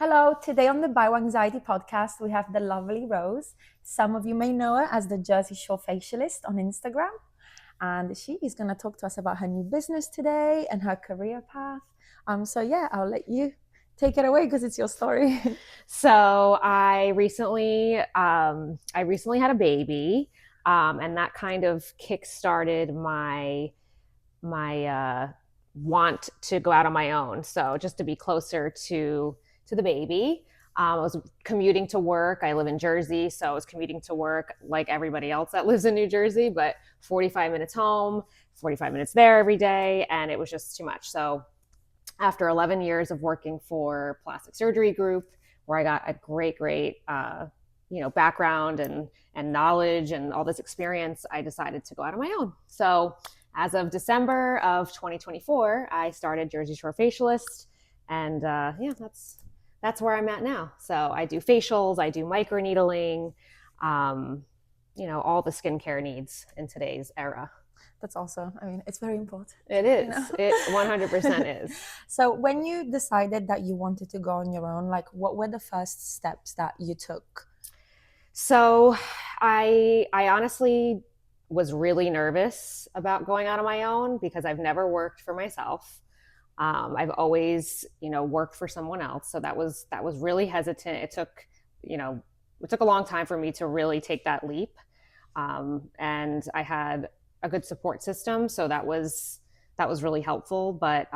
Hello, today on the Bioanxiety podcast, we have the lovely Rose. Some of you may know her as the Jersey Shore Facialist on Instagram. And she is going to talk to us about her new business today and her career path. I'll let you take it away because it's your story. So I recently had a baby, and that kind of kick-started my want to go out on my own. So just to be closer to the baby. I was commuting to work. I live in Jersey, so I was commuting to work like everybody else that lives in New Jersey, but 45 minutes home, 45 minutes there every day, and it was just too much. So after 11 years of working for plastic surgery group, where I got a great background and knowledge and all this experience, I decided to go out on my own. So as of December of 2024, I started Jersey Shore Facialist, and that's where I'm at now. So I do facials, I do microneedling, all the skincare needs in today's era. That's awesome. I mean, it's very important. It is. It 100% is. So when you decided that you wanted to go on your own, like what were the first steps that you took? So I honestly was really nervous about going out on my own because I've never worked for myself. I've always, worked for someone else. So that was really hesitant. It took a long time for me to really take that leap. And I had a good support system, so that was really helpful. But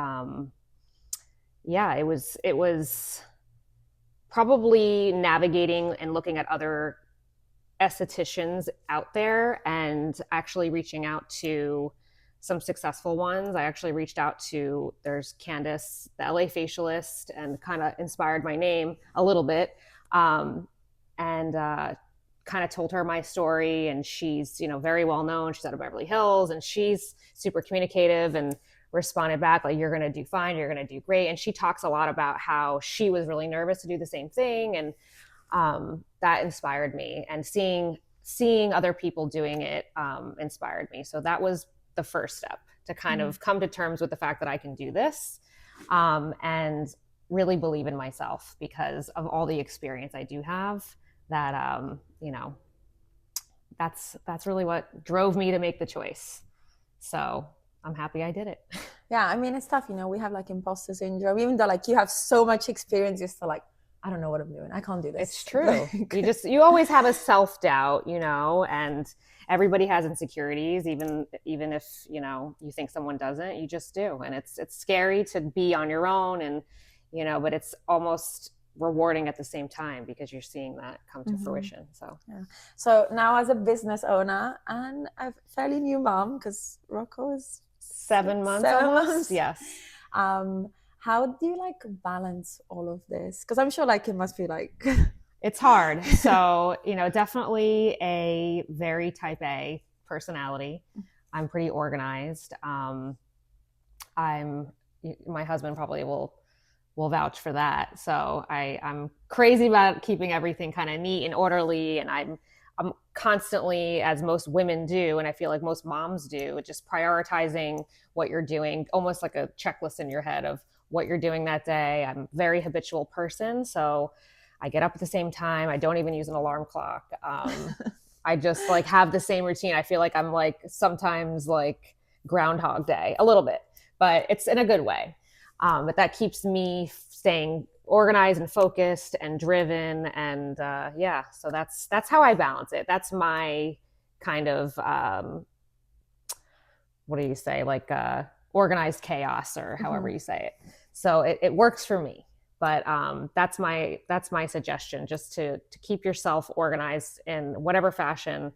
yeah, it was probably navigating and looking at other estheticians out there and actually reaching out to some successful ones. I actually reached out to, there's Candace, the LA facialist, and kind of inspired my name a little bit. And kind of told her my story, and she's very well known. She's out of Beverly Hills, and she's super communicative and responded back like, you're going to do fine, you're going to do great. And she talks a lot about how she was really nervous to do the same thing, and that inspired me, and seeing other people doing it inspired me. So that was the first step, to kind of come to terms with the fact that I can do this, and really believe in myself because of all the experience I do have. That that's really what drove me to make the choice. So I'm happy I did it. Yeah, I mean, it's tough. We have like imposter syndrome, even though like you have so much experience, you're still like, I don't know what I'm doing. I can't do this. It's true. You always have a self-doubt, and everybody has insecurities, even if, you think someone doesn't, you just do. And it's scary to be on your own, and, but it's almost rewarding at the same time because you're seeing that come to fruition. So yeah. So now as a business owner and a fairly new mom, because Rocco is 7 months almost. Yes. How do you like balance all of this? Because I'm sure like it must be like it's hard. So, definitely a very type A personality. I'm pretty organized. My husband probably will vouch for that. So I'm crazy about keeping everything kind of neat and orderly. And I'm constantly, as most women do, and I feel like most moms do, just prioritizing what you're doing, almost like a checklist in your head of what you're doing that day. I'm a very habitual person. So I get up at the same time. I don't even use an alarm clock. I just like have the same routine. I feel like I'm like sometimes like Groundhog Day a little bit, but it's in a good way. But that keeps me staying organized and focused and driven. And so that's how I balance it. That's my kind of, what do you say? Like organized chaos, or however you say it. So it works for me. But that's my suggestion, just to keep yourself organized in whatever fashion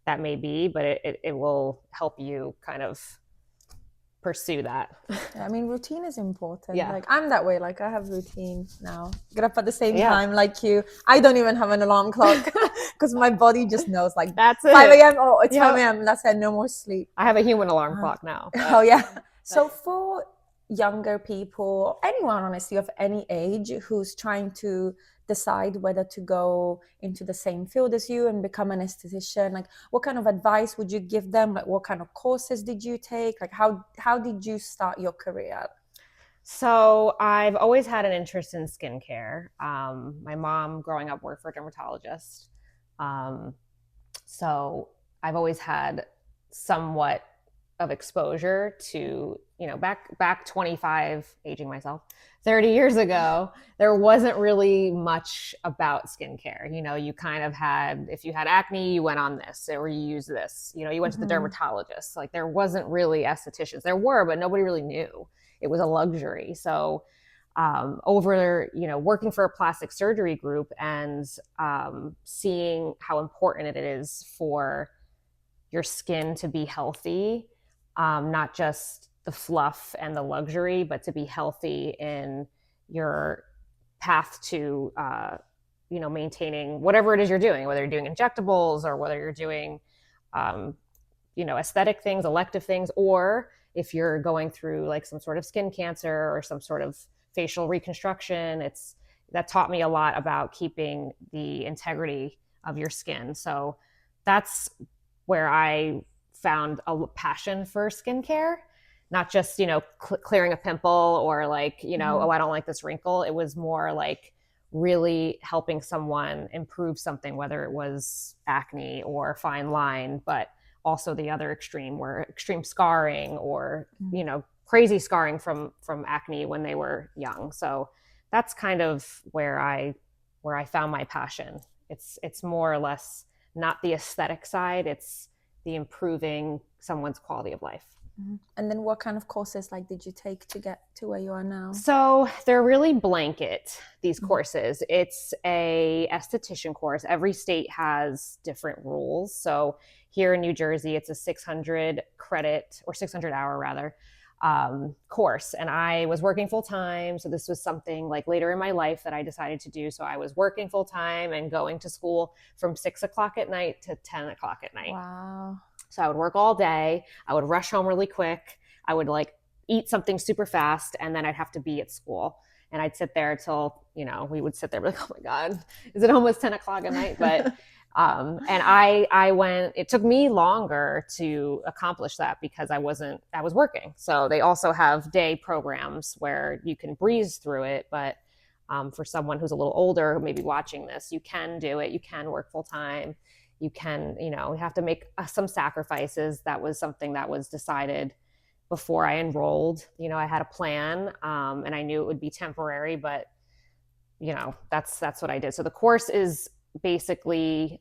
that may be, but it will help you kind of pursue that. Yeah, I mean, routine is important. Yeah. Like I'm that way. Like I have routine now. Get up at the same time like you. I don't even have an alarm clock because my body just knows like that's it. 5 a.m. Oh, it's 5 a.m. That's it. No more sleep. I have a human alarm clock now. Oh yeah. So for younger people, anyone honestly of any age who's trying to decide whether to go into the same field as you and become an esthetician, like what kind of advice would you give them? Like what kind of courses did you take? Like how did you start your career? So I've always had an interest in skincare. My mom growing up worked for a dermatologist. Um, so I've always had somewhat of exposure to, back 25, aging myself, 30 years ago, there wasn't really much about skincare. You kind of had, if you had acne, you went on this, or you used this, you went to the dermatologist. Like, there wasn't really estheticians. There were, but nobody really knew. It was a luxury. So over, working for a plastic surgery group and seeing how important it is for your skin to be healthy, not just the fluff and the luxury, but to be healthy in your path to, maintaining whatever it is you're doing, whether you're doing injectables or whether you're doing, aesthetic things, elective things, or if you're going through like some sort of skin cancer or some sort of facial reconstruction. That taught me a lot about keeping the integrity of your skin. So that's where I found a passion for skincare, not just, clearing a pimple or like, oh, I don't like this wrinkle. It was more like really helping someone improve something, whether it was acne or fine line, but also the other extreme where extreme scarring or, crazy scarring from acne when they were young. So that's kind of where I found my passion. It's more or less not the aesthetic side. It's the improving someone's quality of life. And then what kind of courses did you take to get to where you are now? So they're really blanket, these courses. It's a esthetician course. Every state has different rules. So here in New Jersey, it's a 600 credit or 600 hour rather course. And I was working full time. So this was something like later in my life that I decided to do. So I was working full time and going to school from 6 o'clock at night to 10 o'clock at night. Wow. So I would work all day. I would rush home really quick. I would eat something super fast, and then I'd have to be at school. And I'd sit there till, we would sit there like, oh my God, is it almost 10 o'clock at night? But, and I went, it took me longer to accomplish that because I was working. So they also have day programs where you can breeze through it. But for someone who's a little older, who may be watching this, you can do it. You can work full time. You can, you have to make some sacrifices. That was something that was decided before I enrolled. I had a plan, and I knew it would be temporary, but that's what I did. So the course is basically,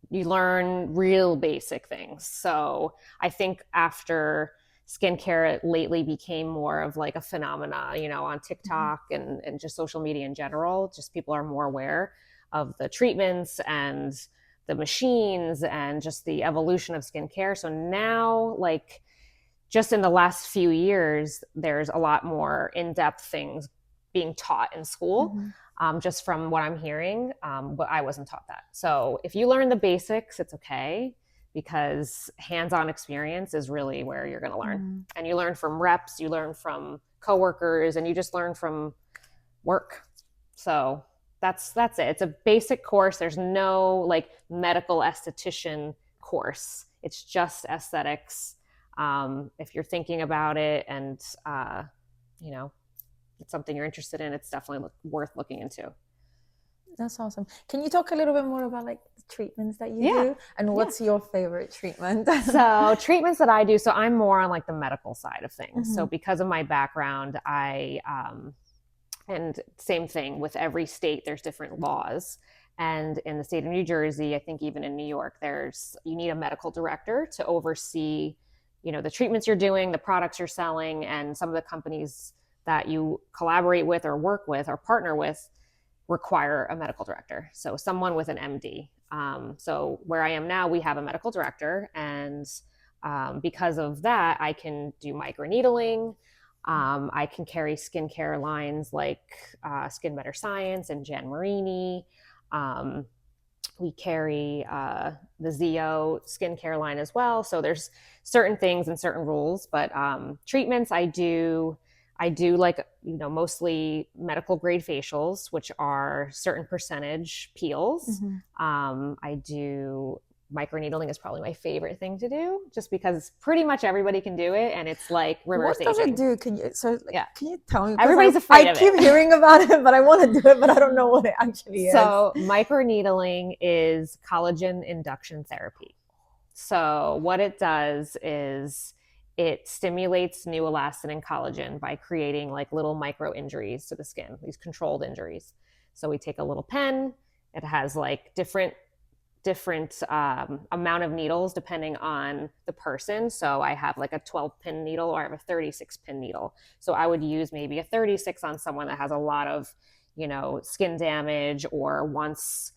you learn real basic things. So I think after skincare lately became more of like a phenomena, on TikTok and just social media in general, just people are more aware of the treatments and the machines and just the evolution of skincare. So now, just in the last few years, there's a lot more in-depth things being taught in school, just from what I'm hearing. But I wasn't taught that. So if you learn the basics, it's okay, because hands-on experience is really where you're going to learn. And you learn from reps, you learn from coworkers, and you just learn from work. So that's it. It's a basic course. There's no medical esthetician course. It's just aesthetics. If you're thinking about it and, it's something you're interested in, it's definitely worth looking into. That's awesome. Can you talk a little bit more about the treatments that you do, and what's your favorite treatment? So treatments that I do, so I'm more on the medical side of things. So because of my background, and same thing with every state, there's different laws. And in the state of New Jersey, I think even in New York, you need a medical director to oversee, the treatments you're doing, the products you're selling, and some of the companies that you collaborate with or work with or partner with require a medical director. So someone with an MD. So where I am now, we have a medical director. And because of that, I can do microneedling. I can carry skincare lines like Skin Better Science and Jan Marini. We carry the Zio skincare line as well. So there's certain things and certain rules, but treatments I do mostly medical grade facials, which are certain percentage peels. I do microneedling is probably my favorite thing to do, just because pretty much everybody can do it, and it's like reverse What does aging. it do? Can you tell me? Everybody's afraid of it. I keep hearing about it, but I want to do it, but I don't know what it actually is. So microneedling is collagen induction therapy. So what it does is it stimulates new elastin and collagen by creating like little micro injuries to the skin, these controlled injuries. So we take a little pen. It has like different amount of needles depending on the person. So I have like a 12-pin needle, or I have a 36-pin needle. So I would use maybe a 36 on someone that has a lot of, skin damage, or wants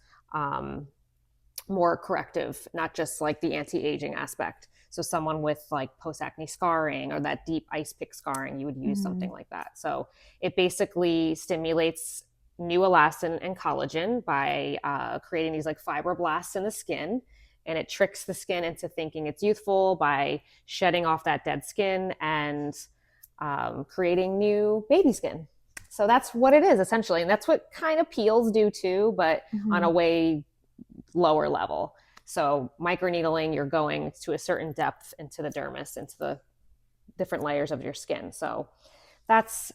more corrective, not just like the anti-aging aspect. So someone with like post-acne scarring or that deep ice pick scarring, you would use something like that. So it basically stimulates new elastin and collagen by creating these like fibroblasts in the skin, and it tricks the skin into thinking it's youthful by shedding off that dead skin and creating new baby skin. So that's what it is essentially, and that's what kind of peels do too, but on a way lower level. So microneedling, you're going to a certain depth into the dermis, into the different layers of your skin. So that's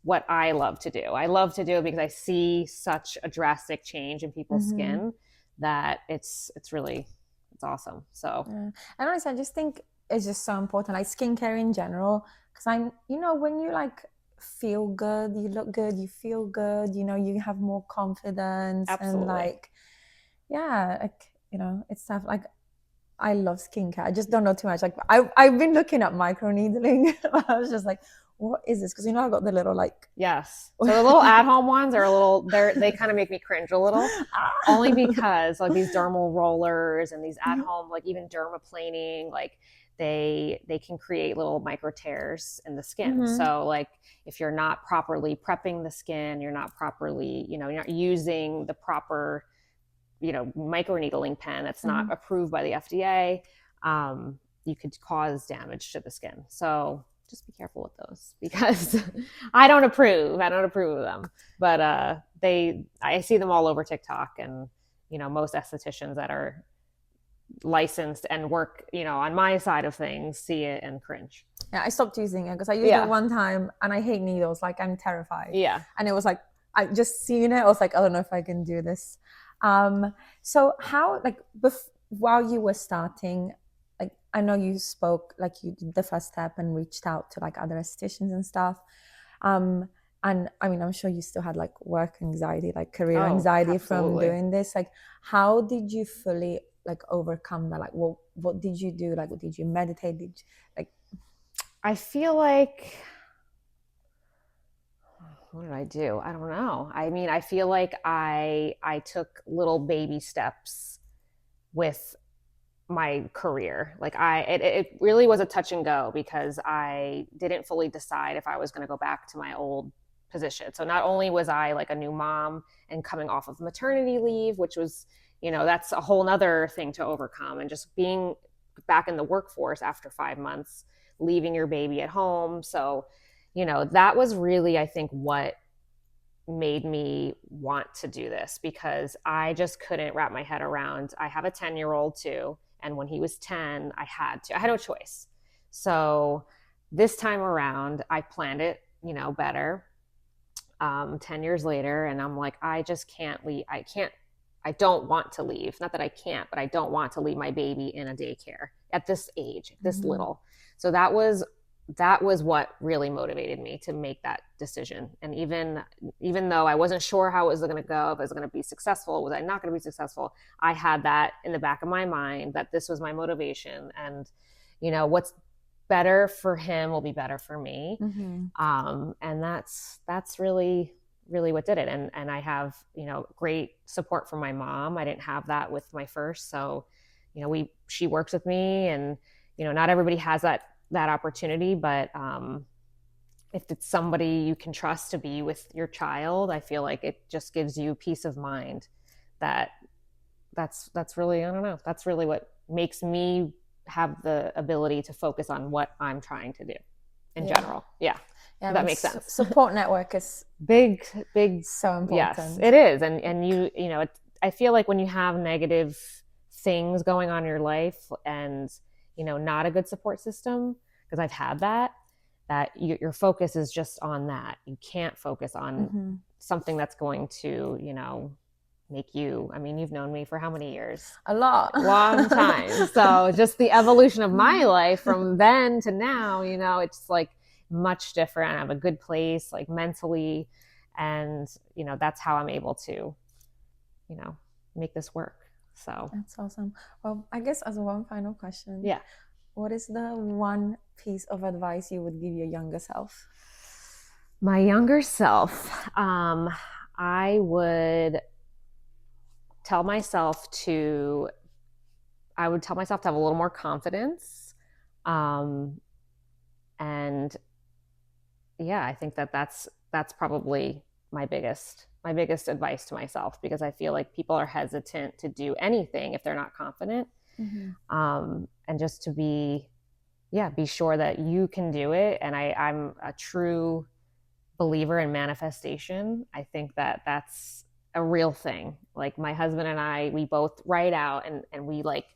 what I love to do. I love to do it because I see such a drastic change in people's skin that it's awesome. So, and honestly, I just think it's just so important, like skincare in general, because when you like feel good, you look good, you feel good, you have more confidence. Absolutely. And like, it's stuff like, I love skincare. I just don't know too much. Like I've been looking at microneedling. I was just like, what is this? Because I got the little like, yes. So the little at-home ones are they kind of make me cringe a little, only because like these dermal rollers and these at-home, like even dermaplaning, like they can create little micro tears in the skin. So like if you're not properly prepping the skin, you're not properly, you're not using the proper, microneedling pen that's not approved by the FDA, you could cause damage to the skin. So just be careful with those, because I don't approve of them, but I see them all over TikTok, and most estheticians that are licensed and work on my side of things see it and cringe. I stopped using it because I used it one time and I hate needles. Like I'm terrified. And it was like, I just seen it, I was like, I don't know if I can do this. So how, like, while you were starting, like, I know you spoke, like you did the first step and reached out to like other estheticians and stuff. And I mean, I'm sure you still had like work anxiety, like career anxiety from doing this. Like, how did you fully like overcome that? Like, what did you do? Like, did you meditate? I feel like, what did I do? I don't know. I mean, I feel like I took little baby steps with my career. Like it really was a touch and go, because I didn't fully decide if I was going to go back to my old position. So not only was I like a new mom and coming off of maternity leave, which was, that's a whole nother thing to overcome, and just being back in the workforce after 5 months, leaving your baby at home. So, that was really, I think, what made me want to do this, because I just couldn't wrap my head around. I have a 10-year-old too. And when he was 10, I had no choice. So this time around, I planned it, better. 10 years later, and I'm like, I just can't leave. I don't want to leave. Not that I can't, but I don't want to leave my baby in a daycare at this age, this little. So that was what really motivated me to make that decision. And even though I wasn't sure how it was going to go, if I was going to be successful, was I not going to be successful, I had that in the back of my mind, that this was my motivation, and what's better for him will be better for me. And that's really what did it. And I have great support from my mom. I didn't have that with my first, so she works with me, and not everybody has that opportunity, but if it's somebody you can trust to be with your child, I feel like it just gives you peace of mind. That's really, I don't know, that's really what makes me have the ability to focus on what I'm trying to do in general. That makes sense. Support network is big, so important. Yes, it is. And I feel like when you have negative things going on in your life and, not a good support system, because I've had that your focus is just on that. You can't focus on something that's going to, make you, I mean, you've known me for how many years? A lot. Long time. So just the evolution of my life from then to now, it's like much different. I have a good place, like mentally, and that's how I'm able to make this work. So that's awesome. Well, I guess as one final question, yeah, what is the one piece of advice you would give your younger self? my younger self, I would tell myself to have a little more confidence, and yeah, I think that's probably my biggest advice to myself, because I feel like people are hesitant to do anything if they're not confident. And just to be sure that you can do it. And I'm a true believer in manifestation. I think that that's a real thing. Like my husband and I, we both write out and we like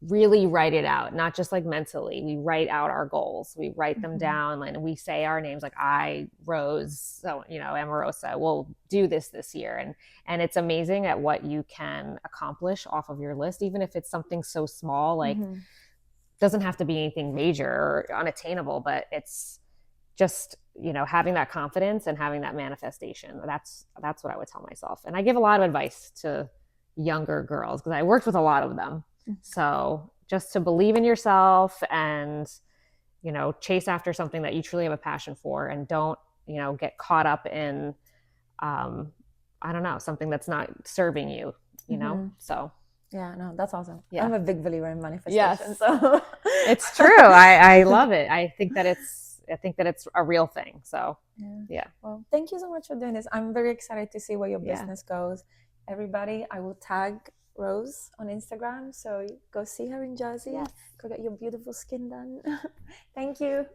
really write it out, not just like mentally. We write out our goals. We write them down, and we say our names, like I, Rose, so Amorosa, will do this year. And it's amazing at what you can accomplish off of your list, even if it's something so small, like doesn't have to be anything major or unattainable, but it's just, having that confidence and having that manifestation. That's what I would tell myself. And I give a lot of advice to younger girls because I worked with a lot of them. So just to believe in yourself and, chase after something that you truly have a passion for, and don't, get caught up in, I don't know, something that's not serving you, so. Yeah, no, that's awesome. Yeah. I'm a big believer in manifestation. Yes. So it's true. I love it. I think that it's a real thing. So yeah. Well, thank you so much for doing this. I'm very excited to see where your business goes. Everybody, I will tag Rose on Instagram, so go see her in Jersey. Yes. Go get your beautiful skin done. Thank you.